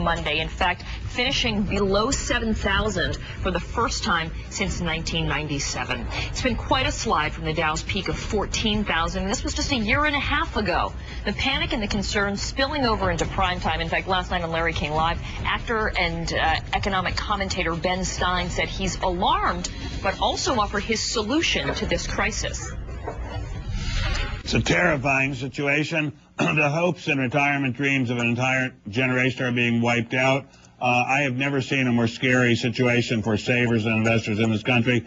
Monday. In fact, finishing below 7,000 for the first time since 1997. It's been quite a slide from the Dow's peak of 14,000. This was just a year and a half ago. The panic and the concern spilling over into prime time. In fact, last night on Larry King Live, actor and economic commentator Ben Stein said he's alarmed, but also offered his solution to this crisis. It's a terrifying situation. The hopes and retirement dreams of an entire generation are being wiped out. I have never seen a more scary situation for savers and investors in this country.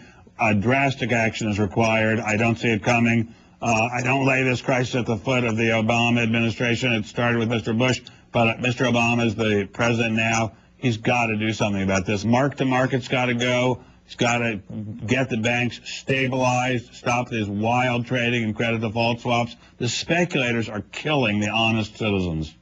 Drastic action is required. I don't see it coming. I don't lay this crisis at the foot of the Obama administration. It started with Mr. Bush, but Mr. Obama is the president now. He's got to do something about this. Mark-to-market's got to go. He's got to get the banks stabilized, stop this wild trading and credit default swaps. The speculators are killing the honest citizens.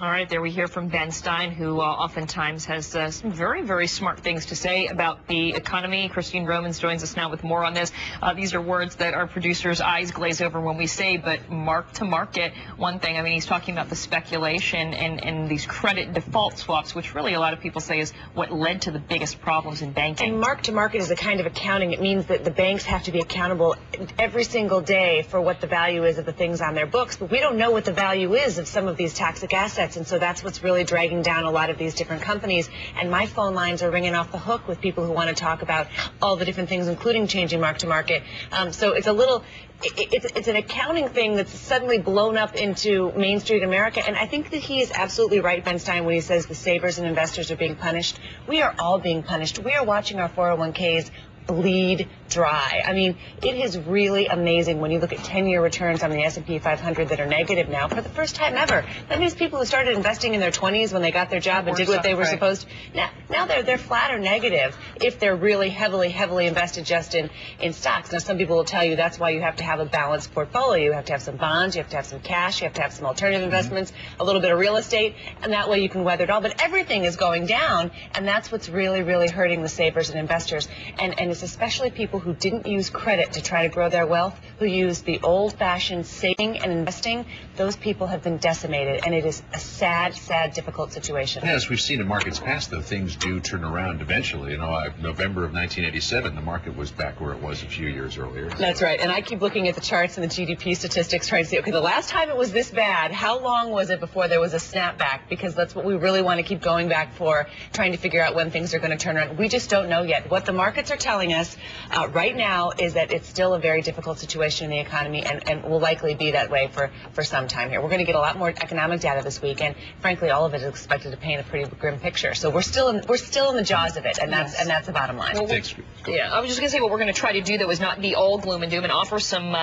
All right, there we hear from Ben Stein, who oftentimes has some very, very smart things to say about the economy. Christine Romans joins us now with more on this. These are words that our producers' eyes glaze over when we say, but mark to market, one thing. I mean, he's talking about the speculation and these credit default swaps, which really a lot of people say is what led to the biggest problems in banking. And mark to market is a kind of accounting. It means that the banks have to be accountable every single day for what the value is of the things on their books, but we don't know what the value is of some of these toxic assets. And so that's what's really dragging down a lot of these different companies. And my phone lines are ringing off the hook with people who want to talk about all the different things, including changing mark to market. So it's a little, it's an accounting thing that's suddenly blown up into Main Street America. And I think that he is absolutely right, Ben Stein, when he says the savers and investors are being punished. We are all being punished. We are watching our 401ks bleed dry. I mean, it is really amazing when you look at 10-year returns on the S&P 500 that are negative now for the first time ever. That means people who started investing in their 20s when they got their job and did what they were supposed to. Now they're flat or negative if they're really heavily invested just in stocks. Now, some people will tell you that's why you have to have a balanced portfolio. You have to have some bonds, you have to have some cash, you have to have some alternative investments, a little bit of real estate, and that way you can weather it all. But everything is going down, and that's what's really hurting the savers and investors. And it's especially people who didn't use credit to try to grow their wealth, who used the old-fashioned saving and investing. Those people have been decimated, and it is a sad, difficult situation. As we've seen in markets past, though, things do turn around eventually. You know, November of 1987, the market was back where it was a few years earlier. That's right, and I keep looking at the charts and the GDP statistics trying to see, okay, the last time it was this bad, how long was it before there was a snapback? Because that's what we really want to keep going back for, trying to figure out when things are going to turn around. We just don't know yet. What the markets are telling us right now is that it's still a very difficult situation in the economy, and will likely be that way for some time here. We're going to get a lot more economic data this week, and frankly, all of it is expected to paint a pretty grim picture. So we're still in the jaws of it, and that's the bottom line. Well, yeah, I was just going to say what we're going to try to do, though, is not be all gloom and doom, and offer some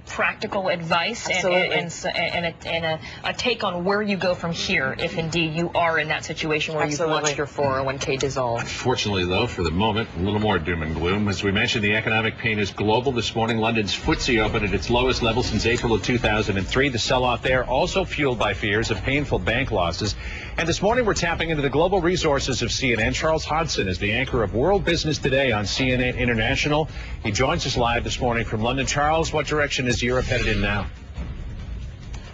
practical advice and a take on where you go from here if indeed you are in that situation where you've watched your 401k dissolve. Unfortunately, though, for the moment, a little more doom and gloom. As we mentioned, the economic pain is global this morning. London's FTSE opened at its lowest level since April of 2003. The sell-off there also fueled by fears of painful bank losses. And this morning, we're tapping into the global resources of CNN. Charles Hodson is the anchor of World Business Today on CNN International. He joins us live this morning from London. Charles, what direction is Europe headed in now?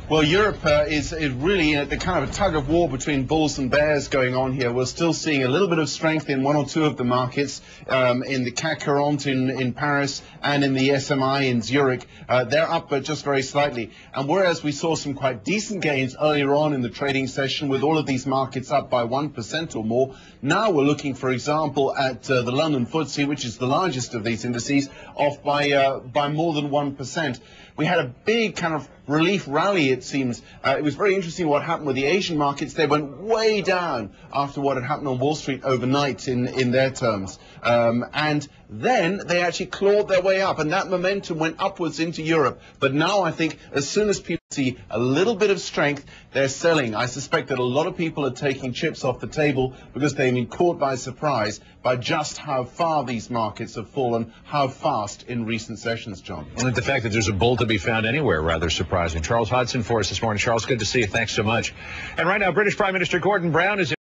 Well, Europe is really the kind of a tug of war between bulls and bears going on here. We're still seeing a little bit of strength in one or two of the markets, in the CAC 40 in Paris and in the SMI in Zurich. They're up, but just very slightly. And whereas we saw some quite decent gains earlier on in the trading session with all of these markets up by 1% or more, now we're looking, for example, at the London FTSE, which is the largest of these indices, off by more than 1%. We had a big kind of relief rally, it seems. It was very interesting what happened with the Asian markets. They went way down after what had happened on Wall Street overnight in their terms. And then they actually clawed their way up, and that momentum went upwards into Europe. But now I think as soon as people see a little bit of strength, they're selling. I suspect that a lot of people are taking chips off the table because they've been caught by surprise by just how far these markets have fallen, how fast in recent sessions, John. And the fact that there's a bull to be found anywhere, rather surprising. Charles Hodson for us this morning. Charles, good to see you. Thanks so much. And right now, British Prime Minister Gordon Brown is